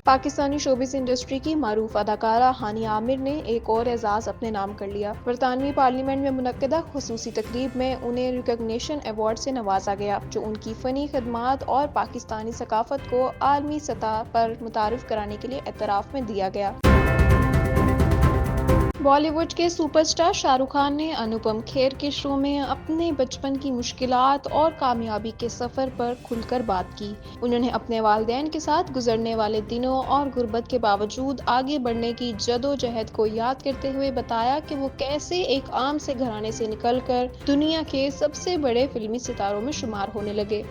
Pakistani showbiz industry کی معروف اداکارہ ہانیہ عامر نے ایک اور اعزاز اپنے نام کر لیا۔ برطانوی پارلیمنٹ میں منعقدہ خصوصی تقریب میں انہیں ریکگنیشن ایوارڈ سے نوازا گیا، جو ان کی فنی خدمات اور پاکستانی ثقافت کو عالمی سطح پر متعارف کرانے کے لیے اعتراف میں دیا گیا۔ بالی ووڈ کے سپر اسٹار شاہ رخ خان نے انوپم کھیر کے شو میں اپنے بچپن کی مشکلات اور کامیابی کے سفر پر کھل کر بات کی۔ انہوں نے اپنے والدین کے ساتھ گزرنے والے دنوں اور غربت کے باوجود آگے بڑھنے کی جدوجہد کو یاد کرتے ہوئے بتایا کہ وہ کیسے ایک عام سے گھرانے سے نکل کر دنیا کے سب سے بڑے فلمی ستاروں میں شمار ہونے لگے۔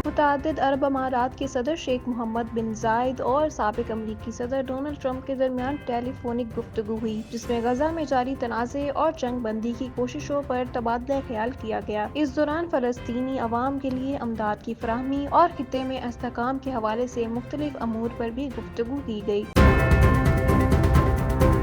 متعدد عرب امارات کے صدر شیخ محمد بن زائد اور سابق امریکی صدر ڈونلڈ ٹرمپ کے درمیان ٹیلی فونک گفتگو ہوئی، جس میں غزہ میں جاری تنازع اور جنگ بندی کی کوششوں پر تبادلہ خیال کیا گیا۔ اس دوران فلسطینی عوام کے لیے امداد کی فراہمی اور خطے میں استحکام کے حوالے سے مختلف امور پر بھی گفتگو کی گئی۔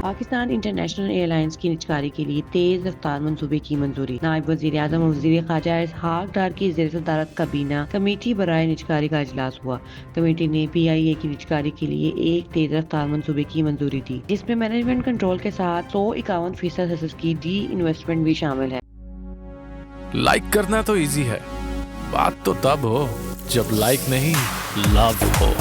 پاکستان انٹرنیشنل ایئر لائنز کی نجکاری کے لیے تیز رفتار منصوبے کی منظوری۔ نائب وزیر اعظم اور وزیر خارجہ اسحاق ڈار کی زیر صدارت کابینہ کمیٹی برائے نجکاری کا اجلاس ہوا۔ کمیٹی نے PIA کی نجکاری کے لیے ایک تیز رفتار منصوبے کی منظوری دی، جس میں مینجمنٹ کنٹرول کے ساتھ 151% حصص کی ڈی انویسٹمنٹ بھی شامل ہے۔ لائک کرنا تو ایزی ہے، بات تو تب ہو جب لائک نہیں لو ہو۔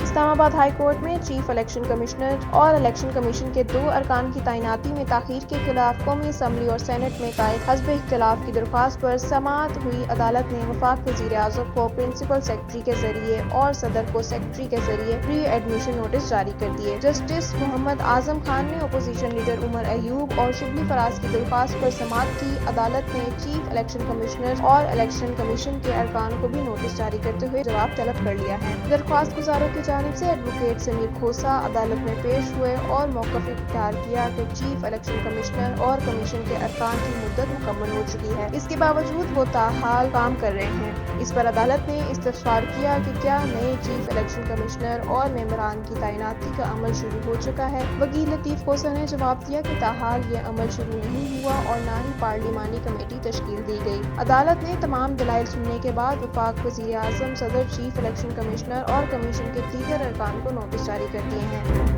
اسلام آباد ہائی کورٹ میں چیف الیکشن کمشنر اور الیکشن کمیشن کے 2 ارکان کی تعیناتی میں تاخیر کے خلاف قومی اسمبلی اور سینٹ میں قائم حزب اختلاف کی درخواست پر سماعت ہوئی۔ عدالت نے وفاق وزیر اعظم کو پرنسپل سیکرٹری کے ذریعے اور صدر کو سیکرٹری کے ذریعے پری ایڈمیشن نوٹس جاری کر دیے۔ جسٹس محمد اعظم خان نے اپوزیشن لیڈر عمر ایوب اور شبلی فراز کی درخواست پر سماعت کی۔ عدالت نے چیف الیکشن کمشنر اور الیکشن کمیشن کے ارکان کو بھی نوٹس جاری کرتے ہوئے جواب طلب کر لیا ہے۔ درخواست گزاروں کی جانب سے ایڈوکیٹ سمیر کھوسا عدالت میں پیش ہوئے اور موقف اختیار کیا کہ چیف الیکشن کمشنر اور کمیشن کے ارکان کی مدت مکمل ہو چکی ہے، اس کے باوجود وہ تاحال کام کر رہے ہیں۔ اس پر عدالت نے استفسار کیا کہ کیا نئے چیف الیکشن کمشنر اور ممبران کی تعیناتی کا عمل شروع ہو چکا ہے۔ وکیل لطیف کھوسا نے جواب دیا کہ تاحال یہ عمل شروع نہیں ہوا اور نہ ہی پارلیمانی کمیٹی تشکیل دی گئی۔ عدالت نے تمام دلائل سننے کے بعد وفاق وزیر اعظم، صدر، چیف الیکشن کمشنر اور کمیشن کے دیگر ارکان کو نوٹس جاری کر دیے ہیں۔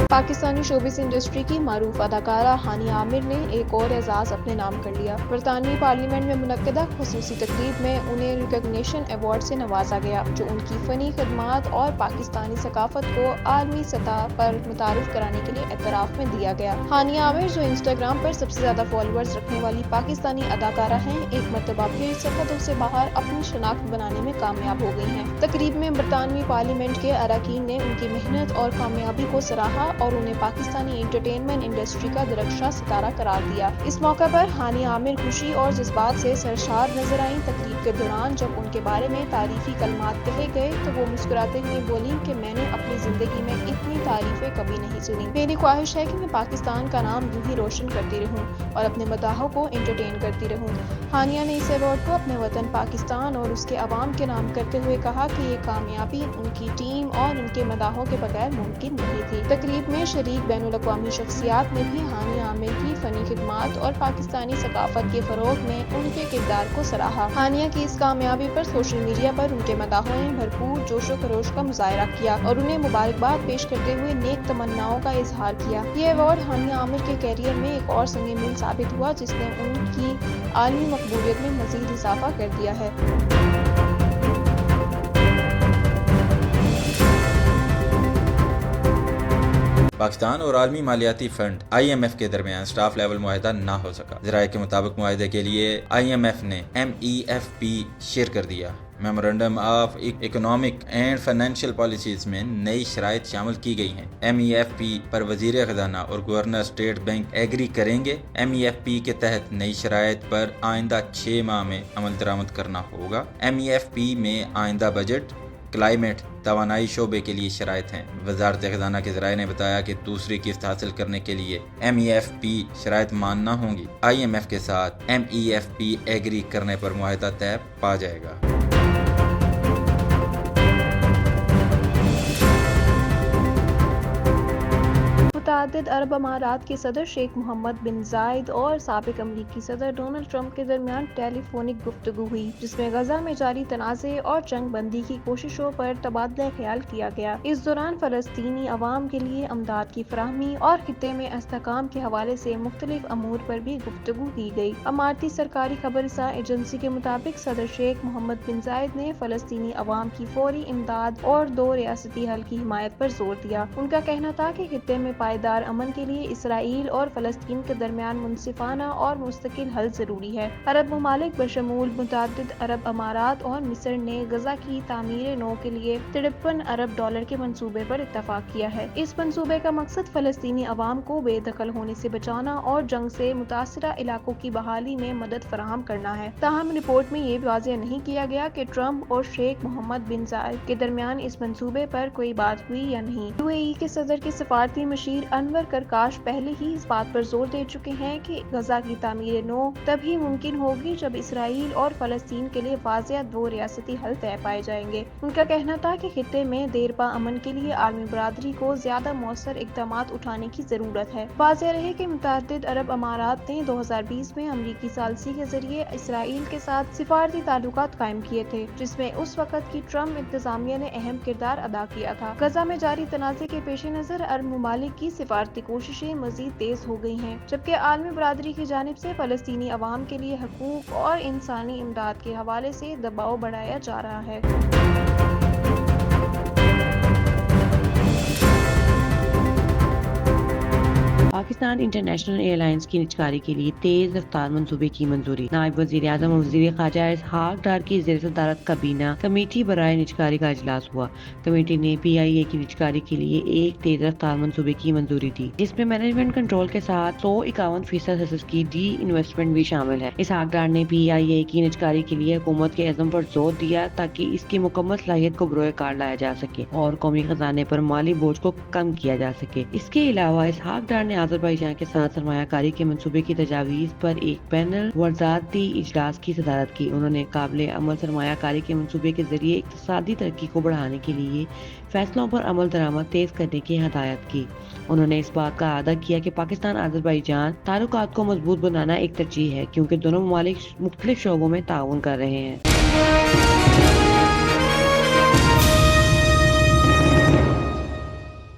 پاکستانی شوبز انڈسٹری کی معروف اداکارہ ہانیہ عامر نے ایک اور اعزاز اپنے نام کر لیا۔ برطانوی پارلیمنٹ میں منعقدہ خصوصی تقریب میں انہیں ریکگنیشن ایوارڈ سے نوازا گیا، جو ان کی فنی خدمات اور پاکستانی ثقافت کو عالمی سطح پر متعارف کرانے کے لیے اعتراف میں دیا گیا۔ ہانیہ عامر، جو انسٹاگرام پر سب سے زیادہ فالوورز رکھنے والی پاکستانی اداکارہ ہیں، ایک مرتبہ پھر سرحدوں سے باہر اپنی شناخت بنانے میں کامیاب ہو گئی ہیں۔ تقریب میں برطانوی پارلیمنٹ کے اراکین نے ان کی محنت اور کامیابی کو سراہا اور انہیں پاکستانی انٹرٹینمنٹ انڈسٹری کا درخشاں ستارہ قرار دیا۔ اس موقع پر ہانیہ عامر خوشی اور جذبات سے سرشار نظر آئیں۔ تقریب کے دوران جب ان کے بارے میں تعریفی کلمات کہے گئے تو وہ مسکراتے ہوئے بولیں کہ میں نے اپنی زندگی میں اتنی تعریفیں کبھی نہیں سنی۔ میری خواہش ہے کہ میں پاکستان کا نام یوں ہی روشن کرتی رہوں اور اپنے مداحوں کو انٹرٹین کرتی رہوں۔ ہانیہ نے اس ایوارڈ کو اپنے وطن پاکستان اور اس کے عوام کے نام کرتے ہوئے کہا کہ یہ کامیابی ان کی ٹیم اور ان کے مداحوں کے بغیر ممکن نہیں تھی۔ تقریب میں شریک بین الاقوامی شخصیات نے بھی ہانیہ عامر کی فنی خدمات اور پاکستانی ثقافت کے فروغ میں ان کے کردار کو سراہا۔ ہانیہ کی اس کامیابی پر سوشل میڈیا پر ان کے مداحوں نے بھرپور جوش و خروش کا مظاہرہ کیا اور انہیں مبارکباد پیش کرتے ہوئے نیک تمناؤں کا اظہار کیا۔ یہ ایوارڈ ہانیہ عامر کے کیریئر میں ایک اور سنگ میل ثابت ہوا، جس نے ان کی عالمی مقبولیت میں مزید اضافہ کر دیا ہے۔ پاکستان اور عالمی مالیاتی فنڈ IMF کے درمیان سٹاف لیول معاہدہ نہ ہو سکا۔ ذرائع کے مطابق معاہدے کے لیے IMF نے MEFP شیئر کر دیا۔ Memorandum of economic and financial policies میں نئی شرائط شامل کی گئی ہیں۔ MEFP پر وزیر خزانہ اور گورنر اسٹیٹ بینک ایگری کریں گے۔ MEFP کے تحت نئی شرائط پر آئندہ 6 ماہ میں عمل درآمد کرنا ہوگا۔ MEFP میں آئندہ بجٹ کلائمیٹ توانائی شعبے کے لیے شرائط ہیں۔ وزارت خزانہ کے ذرائع نے بتایا کہ دوسری قسط حاصل کرنے کے لیے MEFP شرائط ماننا ہوں گی۔ IMF کے ساتھ MEFP ایگری کرنے پر معاہدہ طے پا جائے گا۔ متعدد عرب امارات کے صدر شیخ محمد بن زائد اور سابق امریکی صدر ڈونلڈ ٹرمپ کے درمیان ٹیلی فونک گفتگو ہوئی، جس میں غزہ میں جاری تنازع اور جنگ بندی کی کوششوں پر تبادلہ خیال کیا گیا۔ اس دوران فلسطینی عوام کے لیے امداد کی فراہمی اور خطے میں استحکام کے حوالے سے مختلف امور پر بھی گفتگو کی گئی۔ اماراتی سرکاری خبر رساں ایجنسی کے مطابق صدر شیخ محمد بن زائد نے فلسطینی عوام کی فوری امداد اور 2 ریاستی حل کی حمایت پر زور دیا۔ ان کا کہنا تھا کہ خطے میں پائیدار امن کے لیے اسرائیل اور فلسطین کے درمیان منصفانہ اور مستقل حل ضروری ہے۔ عرب ممالک بشمول متعدد عرب امارات اور مصر نے غزہ کی تعمیر نو کے لیے $53 ارب کے منصوبے پر اتفاق کیا ہے۔ اس منصوبے کا مقصد فلسطینی عوام کو بے دخل ہونے سے بچانا اور جنگ سے متاثرہ علاقوں کی بحالی میں مدد فراہم کرنا ہے۔ تاہم رپورٹ میں یہ واضح نہیں کیا گیا کہ ٹرمپ اور شیخ محمد بن زائد کے درمیان اس منصوبے پر کوئی بات ہوئی یا نہیں۔ UAE کے صدر کے سفارتی مشیر انور کرکاش پہلے ہی اس بات پر زور دے چکے ہیں کہ غزہ کی تعمیر نو تبھی ممکن ہوگی جب اسرائیل اور فلسطین کے لیے واضح 2 ریاستی حل طے پائے جائیں گے۔ ان کا کہنا تھا کہ خطے میں دیرپا امن کے لیے عالمی برادری کو زیادہ مؤثر اقدامات اٹھانے کی ضرورت ہے۔ واضح رہے کہ متعدد عرب امارات نے 2020 میں امریکی ثالثی کے ذریعے اسرائیل کے ساتھ سفارتی تعلقات قائم کیے تھے، جس میں اس وقت کی ٹرمپ انتظامیہ نے اہم کردار ادا کیا تھا۔ غزہ میں جاری تنازع کے پیش نظر عرب ممالک کی سفارتی کوششیں مزید تیز ہو گئی ہیں، جبکہ عالمی برادری کی جانب سے فلسطینی عوام کے لیے حقوق اور انسانی امداد کے حوالے سے دباؤ بڑھایا جا رہا ہے۔ پاکستان انٹرنیشنل ایئر لائنز کی نجکاری کے لیے تیز رفتار منصوبے کی منظوری۔ نائب وزیر اعظم اور وزیر خارجہ اسحاق ڈار کی زیر صدارت کابینہ کمیٹی برائے نجکاری کا اجلاس ہوا۔ کمیٹی نے PIA کی نجکاری کے لیے ایک تیز رفتار منصوبے کی منظوری دی، جس میں مینجمنٹ کنٹرول کے ساتھ 151% حصص کی ڈی انویسٹمنٹ بھی شامل ہے۔ اسحاق ڈار نے PIA کی نجکاری کے لیے حکومت کے عزم پر زور دیا تاکہ اس کی مکمل صلاحیت کو بروئے کار لایا جا سکے اور قومی خزانے پر مالی بوجھ کو کم کیا جا سکے۔ اس کے علاوہ اسحاق ڈار نے آذربائیجان کے ساتھ سرمایہ کاری کے منصوبے کی تجاویز پر ایک پینل وزارتی اجلاس کی صدارت کی۔ انہوں نے قابل عمل سرمایہ کاری کے منصوبے کے ذریعے اقتصادی ترقی کو بڑھانے کے لیے فیصلوں پر عمل درآمد تیز کرنے کی ہدایت کی۔ انہوں نے اس بات کا اعادہ کیا کہ پاکستان آذربائیجان تعلقات کو مضبوط بنانا ایک ترجیح ہے، کیونکہ دونوں ممالک مختلف شعبوں میں تعاون کر رہے ہیں۔